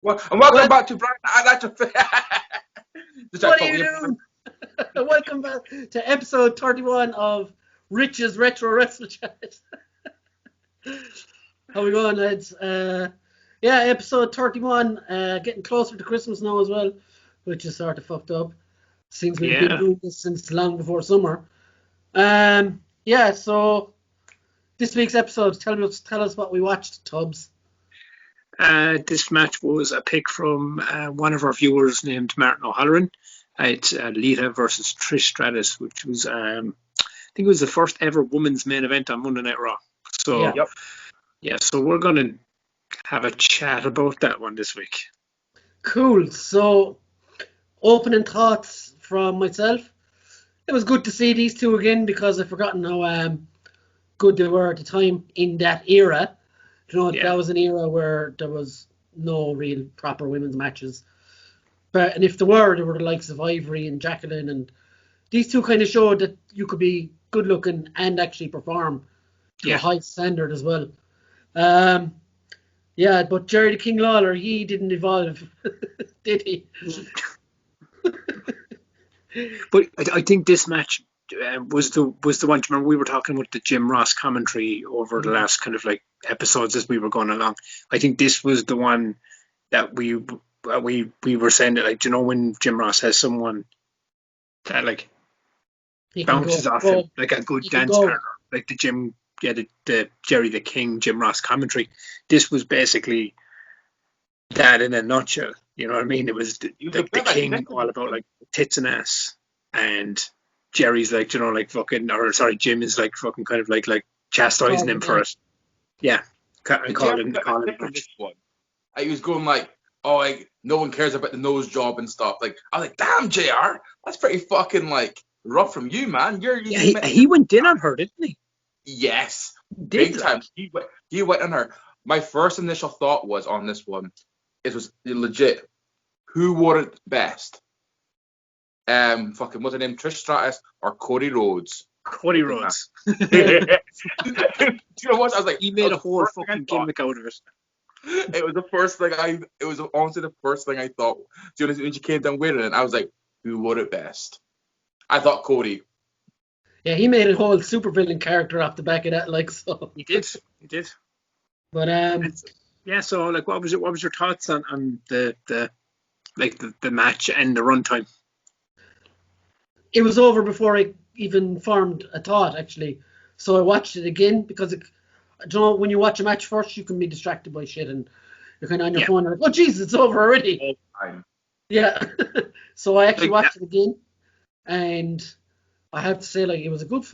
Well, and welcome back to Brian. I'd like to. What are you doing? Welcome back to episode 31 of Rich's Retro Wrestle Chat. How we going, lads? Episode 31. Getting closer to Christmas now as well, which is sort of fucked up. Seems we've been doing this since long before summer. So this week's episode, tell us what we watched, Tubbs. This match was a pick from one of our viewers named Martin O'Halloran. It's Lita versus Trish Stratus, which was, I think it was the first ever women's main event on Monday Night Raw. So, so we're going to have a chat about that one this week. Cool. So, opening thoughts from myself. It was good to see these two again because I've forgotten how good they were at the time in that era. That was an era where there was no real proper women's matches. And if there were the likes of Ivory and Jacqueline, and these two kind of showed that you could be good looking and actually perform to a high standard as well. But Jerry the King Lawler, he didn't evolve, did he? But I think this match was the one. Remember, we were talking about the Jim Ross commentary over the last kind of like episodes as we were going along. I think this was the one that we were saying that, like, when Jim Ross has someone that like bounces off him like a good dance partner, like the Jerry the King Jim Ross commentary. This was basically that in a nutshell. You know what I mean? It was the King all about like tits and ass, and Jerry's like, Jim is like fucking kind of like chastising him for it. Yeah, and calling this one. I was going like, no one cares about the nose job and stuff. Like, I was like, damn, JR, that's pretty fucking like rough from you, man. He went in on her, didn't he? Yes, big time. He went on her. My first initial thought was on this one, it was legit. Who wore it best? What's her name? Trish Stratus or Cody Rhodes? Cody Rhodes. Do you know what? I was like, he made a whole fucking gimmick out of it. It was the first thing it was honestly the first thing I thought. Do you know, when she came down with it, and I was like, who wore it best? I thought Cody. Yeah, he made a whole supervillain character off the back of that, like, so. He did. But so like, what was your thoughts on the match and the runtime? It was over before I even formed a thought, actually. So I watched it again because when you watch a match first, you can be distracted by shit and you're kind of on your phone and like, oh Jesus, it's over already. Yeah. So I actually watched it again, and I have to say, like, it was a good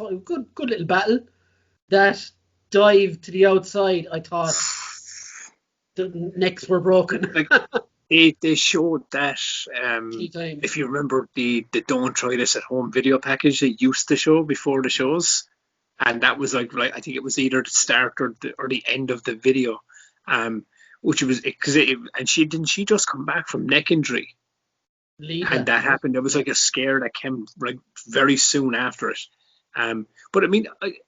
little battle. That dive to the outside, I thought the necks were broken. Like, they showed that, if you remember the Don't Try This at Home video package they used to show before the shows, and that was like I think it was either the start or the end of the video, which was and she just come back from neck injury, Lita. And that happened. There was like a scare that came like very soon after it. But I mean,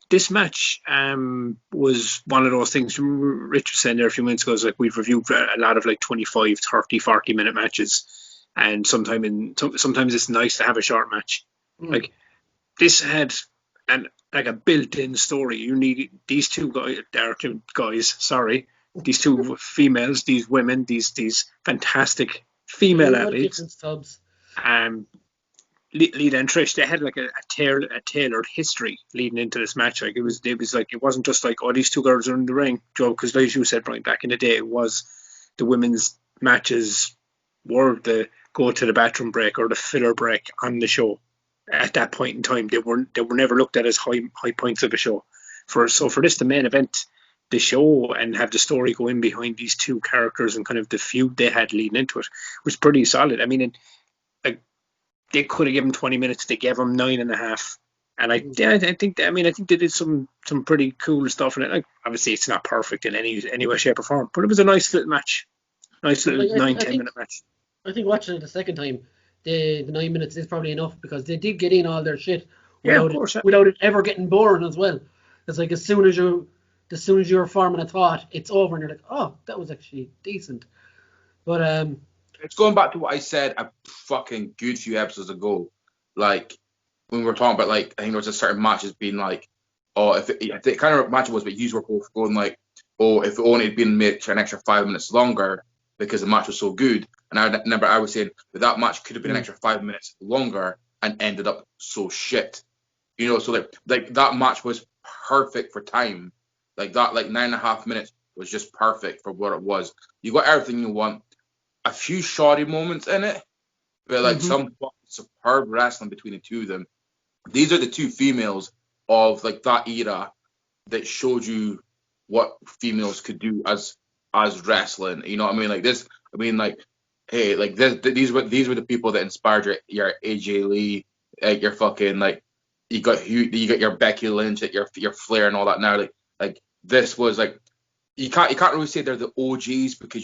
this match was one of those things. Rich was saying there a few minutes ago, is like we've reviewed a lot of like 25, 30, 40-minute matches, and sometimes it's nice to have a short match. Like this had a built-in story. You need these two these two females, these women, these fantastic female athletes. Lita and Trish, they had like a tailored history leading into this match. Like it was like, it wasn't just like, these two girls are in the ring, Joe, because like you said, Brian, back in the day, it was the women's matches were the go to the bathroom break or the filler break on the show. At that point in time, they were never looked at as high points of a show. For this, the main event, the show, and have the story go in behind these two characters and kind of the feud they had leading into it was pretty solid. I mean, they could have given 20 minutes. They gave them 9.5, and I think they did some pretty cool stuff in it. Like, obviously, it's not perfect in any way, shape, or form, but it was a nice little match, nice little 9-10 minute match. I think watching it the second time, the 9 minutes is probably enough because they did get in all their shit without it ever getting boring as well. It's like as soon as you're forming a thought, it's over, and you're like, oh, that was actually decent. But It's going back to what I said a fucking good few episodes ago. Like, when we were talking about, like, I think there was a certain matches being like, oh, if the kind of match it was, but you were both going like, oh, if it only had been made an extra 5 minutes longer because the match was so good. And I remember I was saying that match could have been an extra 5 minutes longer and ended up so shit. You know, so like that match was perfect for time. Like that, like 9.5 minutes was just perfect for what it was. You got everything you want. A few shoddy moments in it, but like some superb wrestling between the two of them. These are the two females of like that era that showed you what females could do as wrestling. You know what I mean? Like this. I mean, like, hey, like these were the people that inspired your AJ Lee, your fucking like you got your Becky Lynch, your Flair and all that. Now, like this was like you can't really say they're the OGs because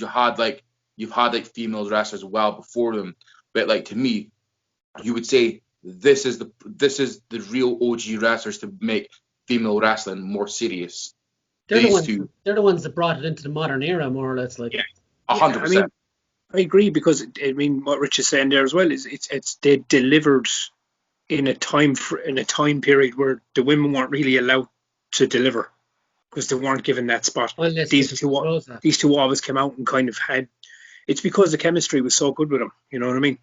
you've had female wrestlers well before them, but like to me, you would say this is the real OG wrestlers to make female wrestling more serious. They're the ones that brought it into the modern era, more or less. Like, yeah, 100%. I agree because I mean what Rich is saying there as well is it's they delivered in a time period where the women weren't really allowed to deliver because they weren't given that spot. These two always came out and kind of had. It's because the chemistry was so good with them. You know what I mean?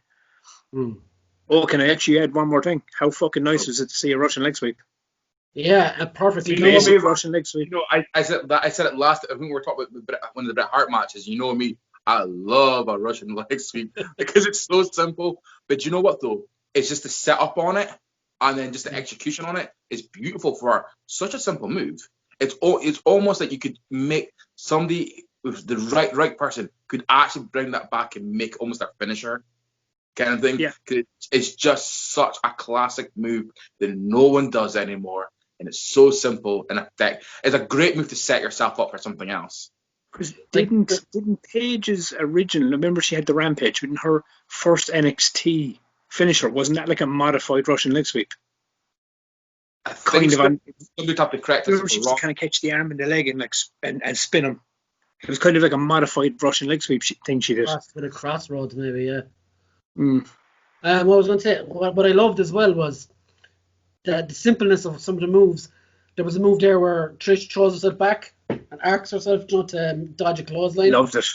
Oh, can I actually add one more thing? How fucking nice was it to see a Russian leg sweep? Yeah, a perfect. Russian leg sweep. You know, I said it last. I think we were talking about one of the Bret Hart matches. You know me, I love a Russian leg sweep because it's so simple. But you know what though? It's just the setup on it, and then just the execution on it is beautiful for such a simple move. It's almost like you could make somebody with the right person could actually bring that back and make almost a finisher kind of thing. Yeah. It's just such a classic move that no one does anymore, and it's so simple and effective. It's a great move to set yourself up for something else. Because didn't Paige's original? Remember, she had the Rampage in her first NXT finisher. Wasn't that like a modified Russian leg sweep? Somebody have to correct us. She just kind of catch the arm and the leg and spin them. It was kind of like a modified Russian leg sweep thing she did. With a crossroads, maybe, yeah. What I was going to say, what I loved as well was the simpleness of some of the moves. There was a move there where Trish throws herself back and arcs herself to dodge a clothesline. Loved it.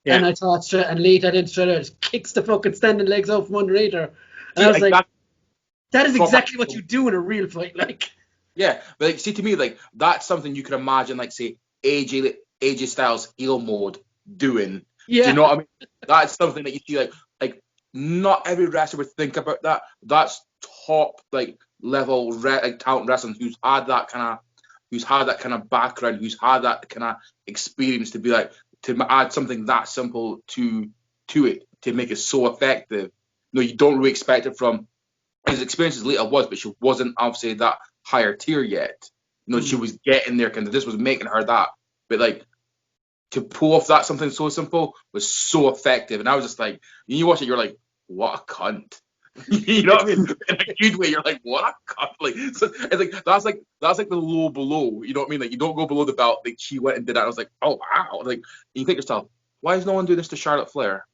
Yeah. And I thought, and Lita then straight out just kicks the fucking standing legs out from underneath her. And I was like, that is exactly what you do in a real fight, like. Yeah, but like, see, to me, like that's something you could imagine, like say AJ Styles heel mode doing. Yeah. Do you know what I mean? That's something that you see, like not every wrestler would think about that. That's top level talent wrestling who's had that kind of background, who's had that kind of experience to be like to add something that simple to it to make it so effective. No, you don't really expect it from as experienced as Lita was, but she wasn't obviously that higher tier yet. She was getting there, kind of. This was making her that, but like to pull off that something so simple was so effective, and I was just like, you watch it, you're like, what a cunt. You know what I mean? In a good way, you're like, what a cunt. Like, so it's like that's like the low below. You know what I mean? Like you don't go below the belt. Like she went and did that. I was like, oh wow. Like you think to yourself, why is no one doing this to Charlotte Flair?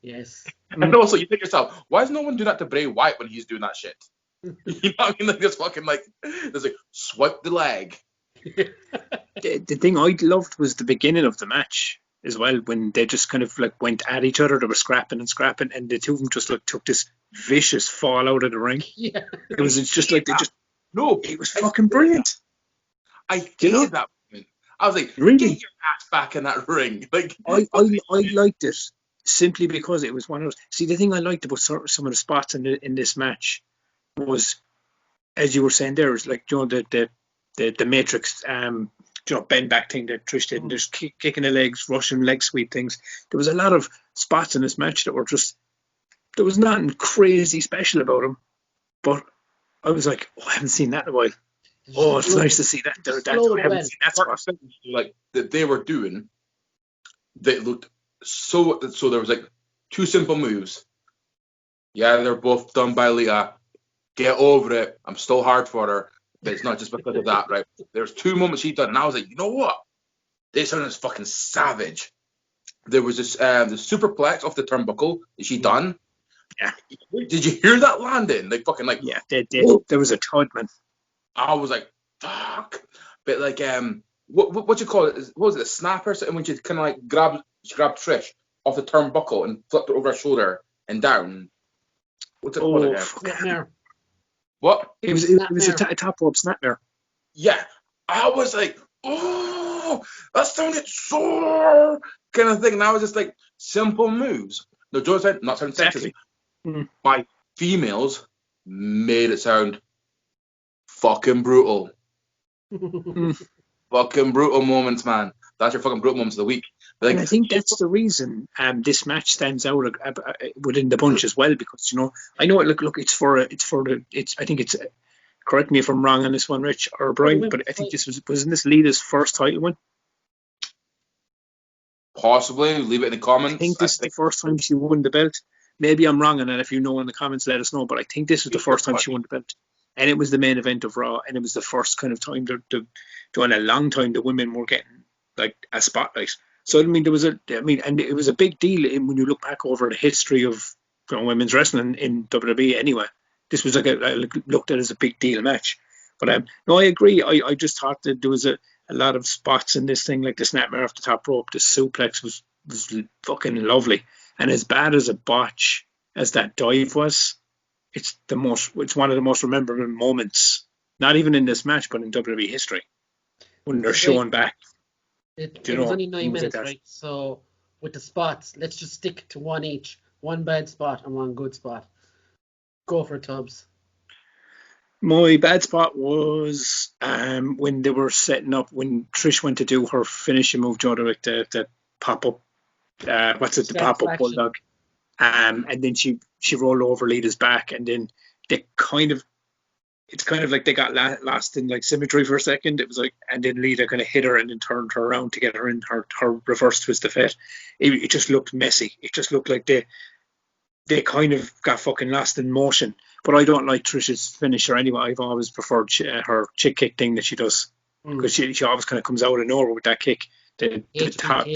Yes. And also you think to yourself, why is no one doing that to Bray Wyatt when he's doing that shit? You know what I mean? Like this fucking there's like swipe the leg. The thing I loved was the beginning of the match as well, when they just kind of like went at each other. They were scrapping, and the two of them just like took this vicious fall out of the ring. Yeah. It was just like it was fucking brilliant. I hated that moment. I was like, really? Get your ass back in that ring. Like I liked it simply because it was one of those. See, the thing I liked about some of the spots in this match was, as you were saying there, was like the Matrix bend back thing that Trish did, and just kicking the legs, Russian leg sweep things. There was a lot of spots in this match that were just, there was nothing crazy special about them, but I was like, I haven't seen that in a while. Oh, it's nice to see that. I haven't seen that spot. Like that they were doing, they looked so there was like two simple moves. Yeah, they're both done by Lita. Get over it. I'm still hard for her. But it's not just because of that, right? There's two moments she done, and I was like, you know what? This one is fucking savage. there was this the superplex off the turnbuckle that she done. Yeah. Did you hear that landing? Like fucking like. Yeah, they did. There was a thud, man. I was like, fuck. But like what you call it? What was it? A snap or something? When she kind of like grabbed Trish off the turnbuckle and flipped her over her shoulder and down. What's it called again? Snapmare. What? It was a top rope snapmare. Yeah, I was like, oh, that sounded so kind of thing. And I was just like, simple moves. No, Joe said not sounding sexist. My females made it sound fucking brutal. Fucking brutal moments, man. That's your fucking brutal moments of the week. Like, and I think that's the reason this match stands out within the bunch as well, because I know look I think it's correct me if I'm wrong on this one, Rich or Brian, but I think this wasn't this Lita's first title win? Possibly. Leave it in the comments. I think this is the first time she won the belt. Maybe I'm wrong on that. If you know in the comments, let us know. But I think this was the first time she won the belt, and it was the main event of Raw, and it was the first kind of time in a long time the women were getting like a spotlight. So and it was a big deal when you look back over the history of women's wrestling in WWE. Anyway, this was looked at as a big deal match. But no, I agree. I just thought that there was a lot of spots in this thing, like the snapmare off the top rope, the suplex was fucking lovely. And as bad as a botch as that dive was, it's one of the most memorable moments, not even in this match, but in WWE history, when they're showing back. It was only 9 minutes, right? So with the spots, let's just stick to one each. One bad spot and one good spot. Go for it, Tubbs. My bad spot was when they were setting up, when Trish went to do her finishing move, the pop-up, the pop-up bulldog. And then she rolled over Lita's back, and then it's kind of like they got lost in like symmetry for a second. It was like, and then Lita kind of hit her and then turned her around to get her in her reverse twist of fate. It just looked messy. It just looked like they kind of got fucking lost in motion. But I don't like Trish's finisher anyway. I've always preferred her chick kick thing that she does, because she always kind of comes out of nowhere with that kick. The top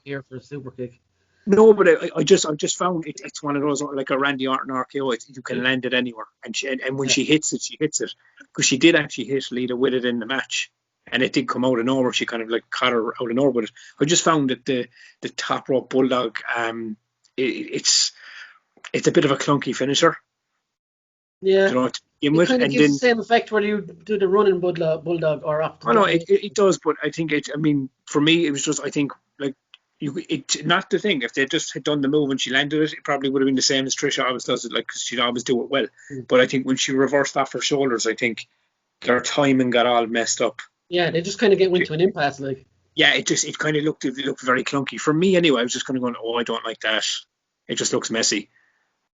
here for a super kick. No, but I just found it's one of those like a Randy Orton RKO. You can land it anywhere, and when she hits it, because she did actually hit Lita with it in the match, and it did come out of nowhere. She kind of like caught her out of nowhere with it. I just found that the top rope bulldog, it's a bit of a clunky finisher. Yeah, to begin with, and gives the same effect whether you do the running bulldog or up. I know it does, but I think for me it was just, I think like. It's not the thing. If they just had done the move and she landed it, it probably would have been the same as Trish always does it, like, because she'd always do it well. But I think when she reversed off her shoulders, I think their timing got all messed up. Yeah, they just kind of went to an impasse, like. Yeah, it kind of looked very clunky for me anyway. I was just kind of going, I don't like that. It just looks messy,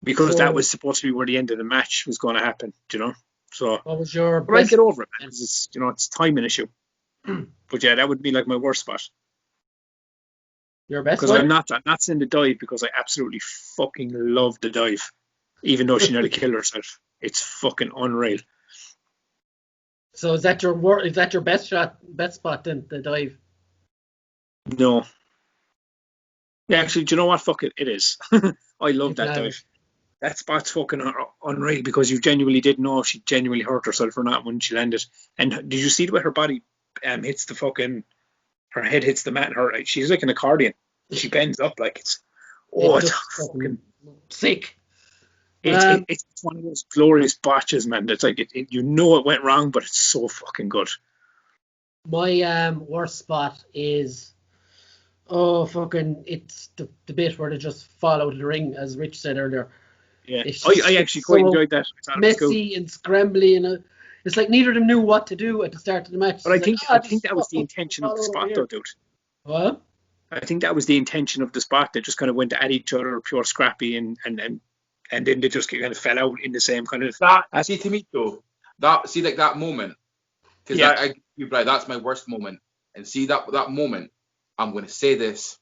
because that was supposed to be where the end of the match was going to happen. So what was your? But I get over it, man, because it's a timing issue. But yeah, that would be like my worst spot. Your best? Because I'm not saying the dive, because I absolutely fucking love the dive, even though she nearly killed herself. It's fucking unreal. So is that your best spot then, the dive? No. Yeah, actually, do you know what? Fuck it, it is. I love that dive. That spot's fucking unreal, because you genuinely didn't know if she genuinely hurt herself or not when she landed. And did you see the way her body hits the fucking? Her head hits the mat, and she's like an accordion. She bends up like it's fucking sick. It's one of those glorious botches, man. It's like it went wrong, but it's so fucking good. My worst spot is it's the bit where they just fall out of the ring, as Rich said earlier. Yeah, I actually quite enjoyed that. Messy and scrambly, and it's like neither of them knew what to do at the start of the match. But I think that was the intention of the spot, though, dude. What? I think that was the intention of the spot. They just kind of went at each other, pure scrappy, and then they just kind of fell out in the same kind of. See, to me though, that moment, because that's my worst moment. And see that moment, I'm going to say this.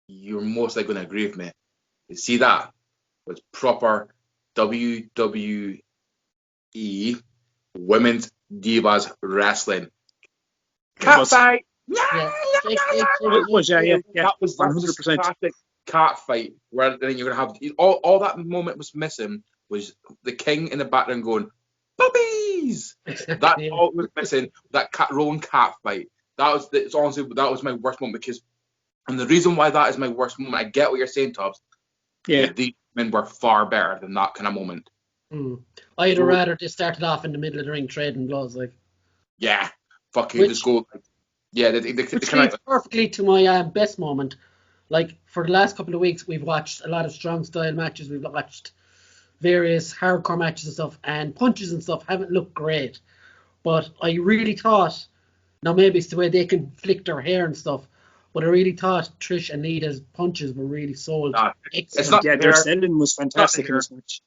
You're most likely going to agree with me. You see, that was proper WWE Women's Divas Wrestling. Cat fight, Yeah. It was, yeah. That was just 100%. classic cat fight where then you're gonna have all that moment was missing was the king in the background going puppies. That's Yeah. all it was missing. That rolling cat fight. It's honestly that was my worst moment because, and the reason why that is my worst moment, I get what you're saying, Tubbs. Yeah. These men were far better than that kind of moment. I'd have rather they started off in the middle of the ring trading blows, like. Yeah, fucking just go. Yeah, they Which kind leads of perfectly to my best moment. Like, for the last couple of weeks, we've watched a lot of strong style matches. We've watched various hardcore matches and stuff, and punches and stuff haven't looked great. But I really thought, now maybe it's the way they can flick their hair and stuff, but I really thought Trish and Lita's punches were really sold. it's not Yeah, their selling was fantastic in this match.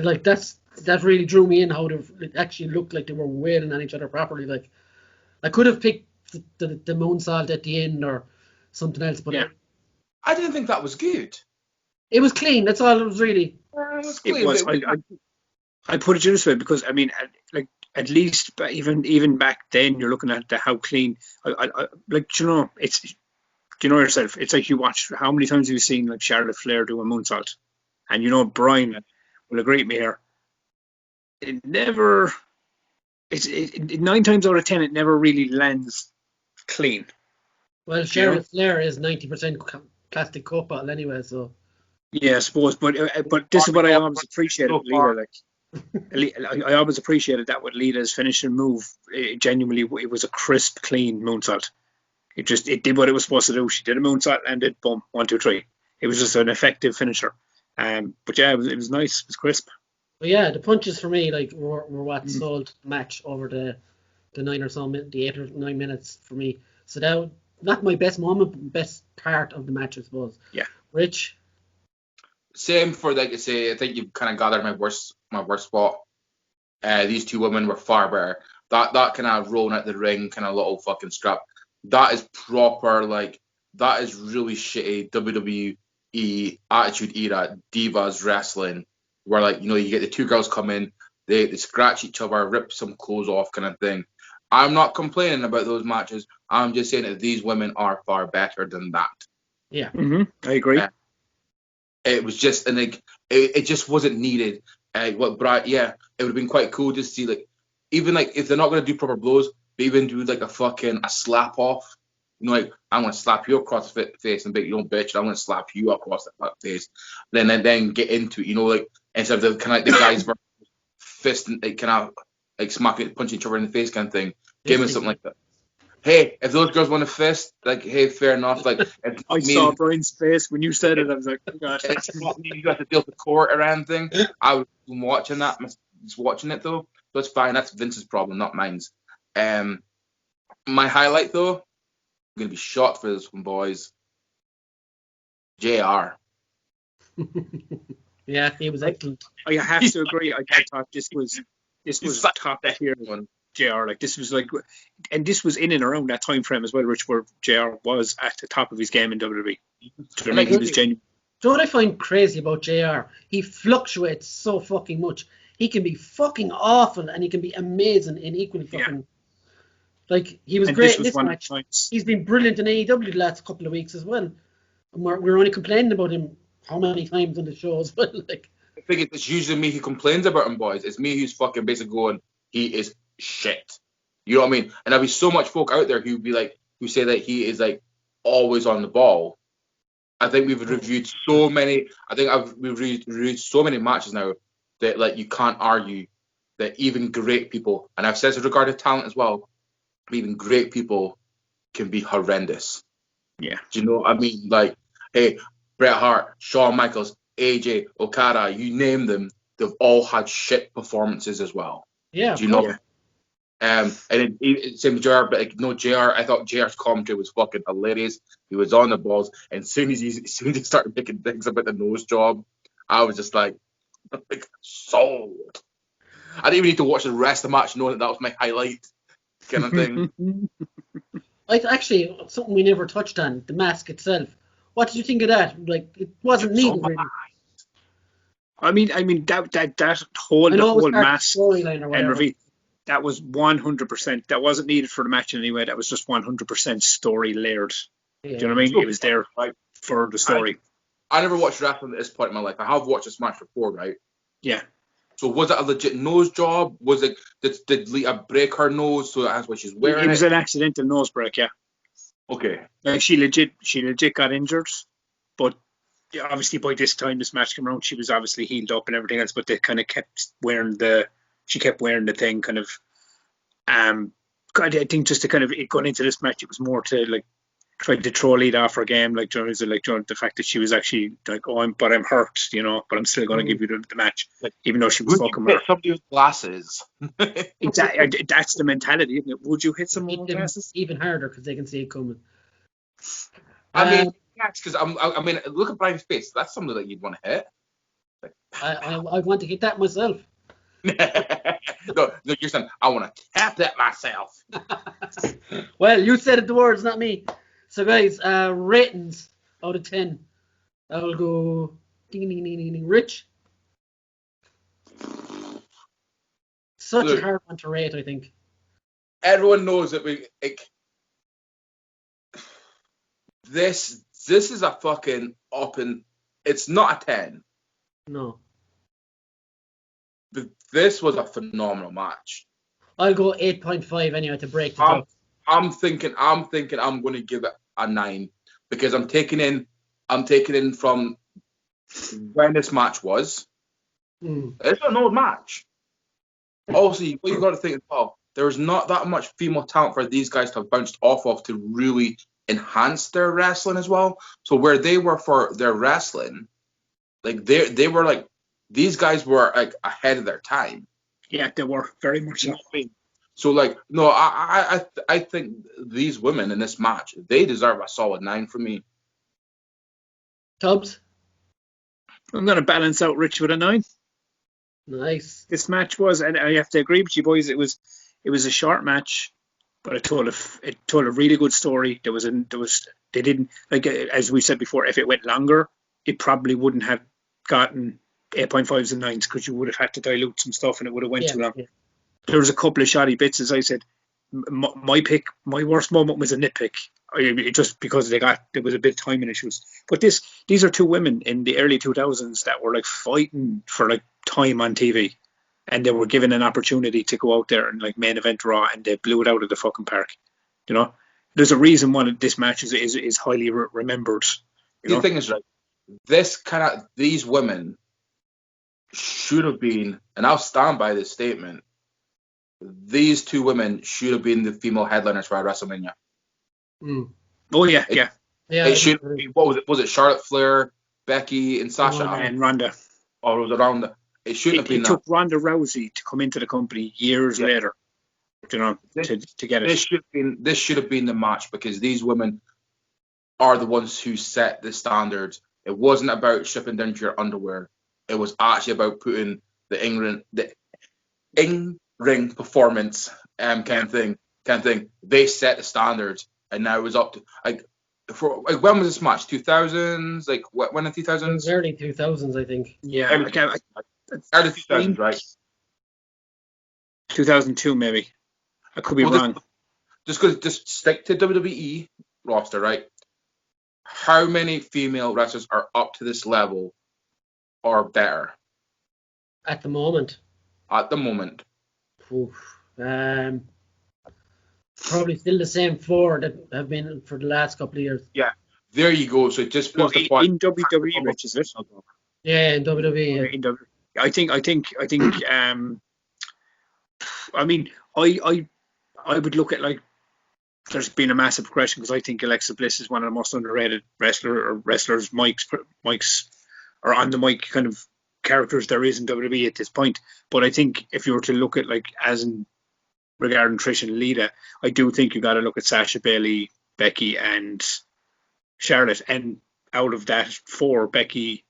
Like, that really drew me in, how it actually looked like they were wailing on each other properly. Like, I could have picked the moonsault at the end or something else, but Yeah. I didn't think that was good. it was clean. That's all it was really. It was. I put it this way because I mean, at least even back then, you're looking at how clean. Like, you know, you know yourself. It's like you watch how many times have you seen like Charlotte Flair do a moonsault, and you know Brian will agree with me here. It never. It's 9 times out of 10 it never really lands clean. Well, Charlotte Flair is 90% plastic coat bottle anyway, so. Yeah, I suppose, but this is what I always appreciated with Lita. Like, I always appreciated that with Lita's finishing move. Genuinely, it was a crisp, clean moonsault. It did what it was supposed to do. She did a moonsault and did boom, 1, 2, 3. It was just an effective finisher. But yeah, it was nice. It was crisp. But yeah, the punches for me were what sold the match over the 9 or so minutes, the 8 or 9 minutes for me. So that not my best moment, but best part of the match, I suppose. Yeah. Rich. Same for like I say. I think you've kind of gathered my worst spot. These two women were far better. That kind of rolling out the ring, kind of little fucking scrap. That is proper, like, that is really shitty WWE Attitude Era Divas wrestling, where, like, you know, you get the two girls come in, they scratch each other, rip some clothes off kind of thing. I'm not complaining about those matches. I'm just saying that these women are far better than that. Yeah. I agree. It was just, and like, it just wasn't needed. It would have been quite cool to see, like, even like if they're not going to do proper blows, but even do like a slap off. You know, like, I'm going to slap you across the face and be like, you don't bitch, I'm going to slap you across the face. Then get into it, you know, like, instead of the kind of like the guys fist and like, kind of like smacking, punching each other in the face kind of thing. Give me something like that. Hey, if those girls want a fist, like, hey, fair enough. Like, if I saw Brian's face when you said it. I was like, oh god. It's not me. You got to deal with the court or anything. I was watching that, just watching it though. So it's fine. That's Vince's problem, not mine's. My highlight though, I'm gonna be shot for this one, boys. JR. Yeah, he was excellent. I have to agree. I thought this was top tier one. JR, like, this was like, and this was in and around that time frame as well, Rich, where JR was at the top of his game in WWE. So, Like, he was genuine. Do you know what I find crazy about JR? He fluctuates so fucking much. He can be fucking awful and he can be amazing in equally fucking. Like, he was great in this match. He's been brilliant in AEW the last couple of weeks as well. And we're only complaining about him how many times on the show as well. Like, I think it's usually me who complains about him, boys. It's me who's fucking basically going, he is shit. You know what I mean? And there'll be so much folk out there who say that he is like always on the ball. I think we've reviewed so many. We've reviewed so many matches now that, like, you can't argue that even great people, and I've said this regarding talent as well, even great people can be horrendous. Yeah. Do you know what I mean? Like, hey, Bret Hart, Shawn Michaels, AJ, Okada, you name them, they've all had shit performances as well. Yeah. Do you know? Yeah. And it's same JR, but like, no, JR, I thought JR's commentary was fucking hilarious. He was on the balls, and as soon as he started making things about the nose job, I was just like sold. I didn't even need to watch the rest of the match knowing that was my highlight kind of thing. Actually, something we never touched on, the mask itself. What did you think of that? Like, it wasn't needed really. I mean that whole mask and reveal. That was 100%. That wasn't needed for the match in any way. That was just 100% story layered. Do you know what I mean? It was there for the story. I never watched wrestling at this point in my life. I have watched this match before, right? Yeah. So was it a legit nose job? Was it did Lita break her nose so that's why she's wearing it? It was an accidental nose break, yeah. Okay. Like she legit got injured, but obviously by this time this match came around, she was obviously healed up and everything else. But they kind of kept wearing the thing, kind of. I think just to kind of going into this match, it was more to like try to throw Lita off her game, like the fact that she was actually like, I'm hurt, but I'm still going to give you the match, even though she was fucking hurt. Somebody with glasses. Exactly, that's the mentality, isn't it? Would you hit someone with glasses? Even harder because they can see it coming. I mean, because I mean, look at Brian's face. That's something that you'd want to hit. I want to hit that myself. no, you're saying I want to tap that myself. Well, you said it, the words, not me. So, guys, ratings out of 10. I will go ding, ding, ding, ding, ding. Rich. Such a hard one to rate, I think. Everyone knows that this is a fucking it's not a 10. No. But this was a phenomenal match. I'll go 8.5 anyway to break the top. I'm thinking I'm going to give it a 9 because I'm taking in from when this match was. It's an old match. Also, what you got to think as well, there's not that much female talent for these guys to have bounced off of to really enhance their wrestling as well. So where they were for their wrestling, like they were like, these guys were like ahead of their time. Yeah, they were very much so. So like, no, I think these women in this match, they deserve a solid 9 from me. Tubbs? I'm going to balance out Rich with a 9. Nice. This match was, and I have to agree with you boys, it was a short match, but it told a really good story. They didn't, like, as we said before, if it went longer, it probably wouldn't have gotten 8.5s and 9s because you would have had to dilute some stuff and it would have went too long. Yeah. There was a couple of shoddy bits, as I said. My worst moment was a nitpick, just because there was a bit of timing issues. But these are two women in the early 2000s that were like fighting for like time on TV, and they were given an opportunity to go out there and like main event Raw, and they blew it out of the fucking park. There's a reason why this match is highly remembered. The thing is, right, these women should have been, and I'll stand by this statement, these two women should have been the female headliners for WrestleMania. Oh yeah, yeah. It should be. What was it? Was it Charlotte Flair, Becky, and Sasha? And Ronda. Or was it Ronda? It shouldn't have been. It took Ronda Rousey to come into the company years later, to get it. This should have been the match because these women are the ones who set the standards. It wasn't about stripping down to your underwear. It was actually about putting the in-ring performance kind of thing. They set the standards, and now it was up to when was this match? 2000s? Like when in 2000s? Early 2000s, I think. Yeah, early 2000s, right? 2002 maybe. I could be wrong. Just stick to WWE roster, right? How many female wrestlers are up to this level or better? At the moment. Oof. Probably still the same 4 that have been for the last couple of years. Yeah, there you go. So it just proves the point. In WWE, Rich, is it? Yeah, in WWE. Yeah. I think. I mean, I would look at like there's been a massive progression because I think Alexa Bliss is one of the most underrated wrestlers. Mics or on the mic kind of characters there is in WWE at this point. But I think if you were to look at like as in regarding Trish and Lita, I do think you got to look at Sasha, Bayley, Becky, and Charlotte. And out of that 4, Becky,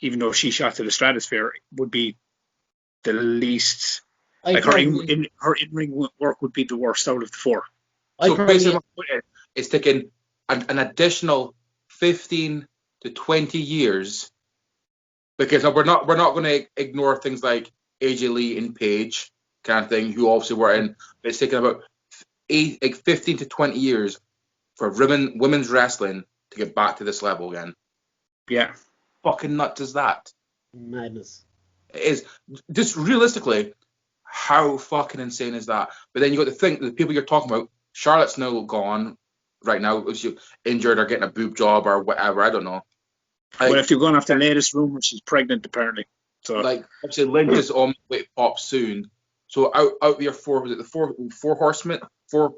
even though she shot to the stratosphere, would be the least. Like her in-ring work would be the worst out of the 4. So basically, it's taking an additional 15 to 20 years because we're not going to ignore things like AJ Lee and Paige. kind of thing, who obviously were in. It's taken about 15 to 20 years for women's wrestling to get back to this level again. Yeah. Fucking nuts is that? Madness. It is. Just realistically, how fucking insane is that? But then you got to think, the people you're talking about, Charlotte's now gone right now. She's injured or getting a boob job or whatever. I don't know. Well, if you're going off the latest rumor, she's pregnant apparently. So like obviously Lynch is on the way to pop soon. So out there four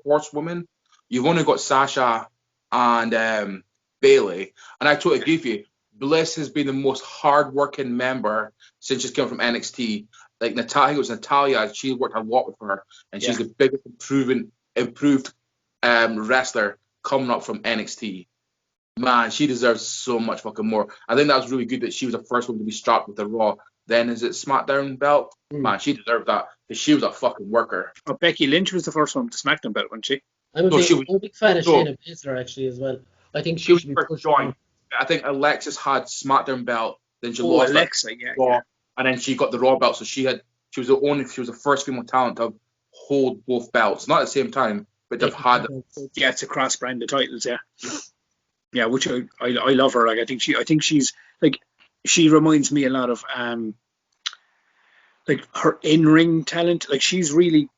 horsewomen, you've only got Sasha and Bailey. And I totally agree with you. Bliss has been the most hard-working member since she's come from NXT. Like Natalia, she worked a lot with her, and she's the biggest improved wrestler coming up from NXT. Man, she deserves so much fucking more. I think that was really good that she was the first one to be strapped with the Raw. Then is it SmackDown belt? Man, she deserved that because she was a fucking worker. Oh, Becky Lynch was the first one to SmackDown belt, wasn't she? I'm a big fan of Shayna Baszler actually as well. I think she should be pushed joined. I think Alexis had SmackDown belt, then she lost Alexa, Raw, and then she got the Raw belt. So she was the first female talent to hold both belts, not at the same time, but they've had them. Yeah, it's a cross-branded titles, yeah, which I love her. Like I think she's like, she reminds me a lot of like her in-ring talent. Like she's really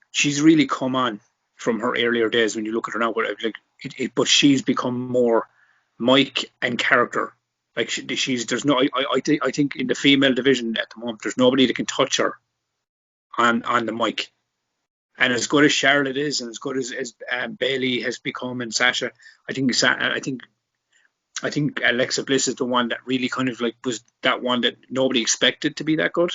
come on from her earlier days when you look at her now. But she's become more mic and character. Like there's no. I think in the female division at the moment, there's nobody that can touch her on the mic. And as good as Charlotte is, and as good as Bailey has become, and Sasha, I think Alexa Bliss is the one that really kind of like was that one that nobody expected to be that good,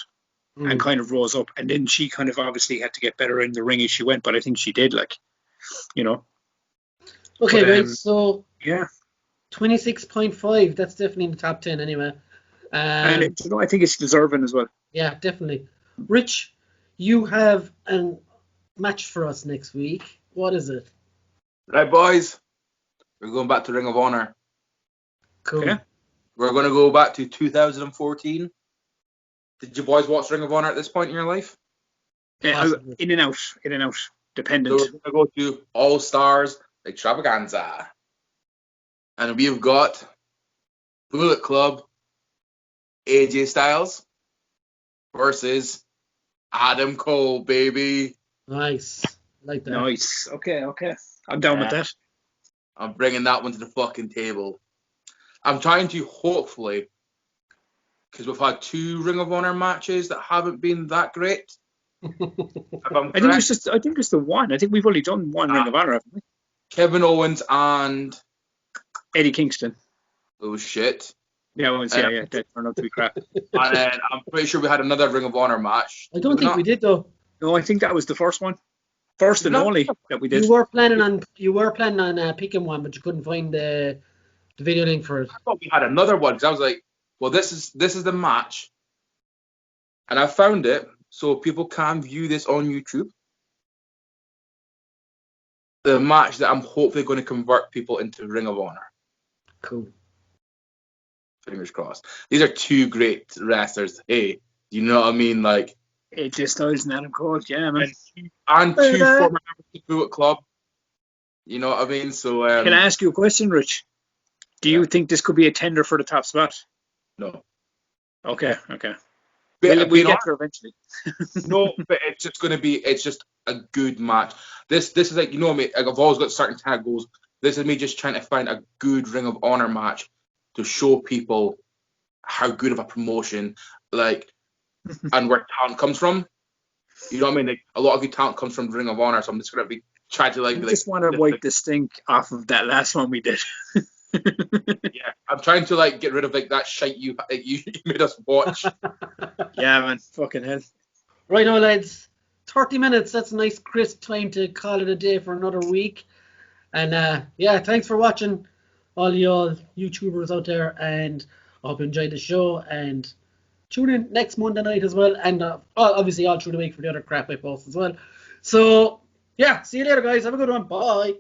and kind of rose up. And then she kind of obviously had to get better in the ring as she went, but I think she did, like, you know. Okay, right. So yeah, 26.5. That's definitely in the top 10 anyway. And I think it's deserving as well. Yeah, definitely. Rich, you have a match for us next week. What is it? Right, boys. We're going back to Ring of Honor. Cool. Okay. We're going to go back to 2014. Did you boys watch Ring of Honor at this point in your life? In and out, dependent. So we're going to go to All Stars Extravaganza. And we've got Bullet Club, AJ Styles versus Adam Cole, baby. Nice. Like that. Nice. Okay. I'm down with that. I'm bringing that one to the fucking table. I'm trying to hopefully, because we've had 2 Ring of Honor matches that haven't been that great. I think it's the one. I think we've only done one Ring of Honor, haven't we? Kevin Owens and Eddie Kingston. Oh shit. Yeah, that turned out to be crap. And then I'm pretty sure we had another Ring of Honor match. I don't think we did though. No, I think that was the first one. First and only that we did. You were planning on picking one, but you couldn't find the video link for it. I thought we had another one because I was like, well, this is the match, and I found it so people can view this on YouTube. The match that I'm hopefully going to convert people into Ring of Honor. Cool. Fingers crossed. These are 2 great wrestlers. Hey, you know what I mean? Like AJ Styles and Adam Cole, yeah, man. And 2 former members of the Bullet Club. You know what I mean? So can I ask you a question, Rich? Do you think this could be a tender for the top spot? No. Okay. We'll get there eventually. No, but it's just going to be. It's just a good match. This is like, you know me. Like, I've always got certain tag goals. This is me just trying to find a good Ring of Honor match to show people how good of a promotion, like, and where talent comes from. You know what I mean? Like, a lot of good talent comes from Ring of Honor. So I'm just going to be trying to I just want to wipe the stink off of that last one we did. Yeah, I'm trying to like get rid of like that shite you made us watch. Yeah, man, fucking hell. Right now, lads, 30 minutes. That's a nice crisp time to call it a day for another week. And thanks for watching, all y'all YouTubers out there, and I hope you enjoyed the show. And tune in next Monday night as well, and obviously all through the week for the other crap I post as well. So yeah, see you later, guys. Have a good one. Bye.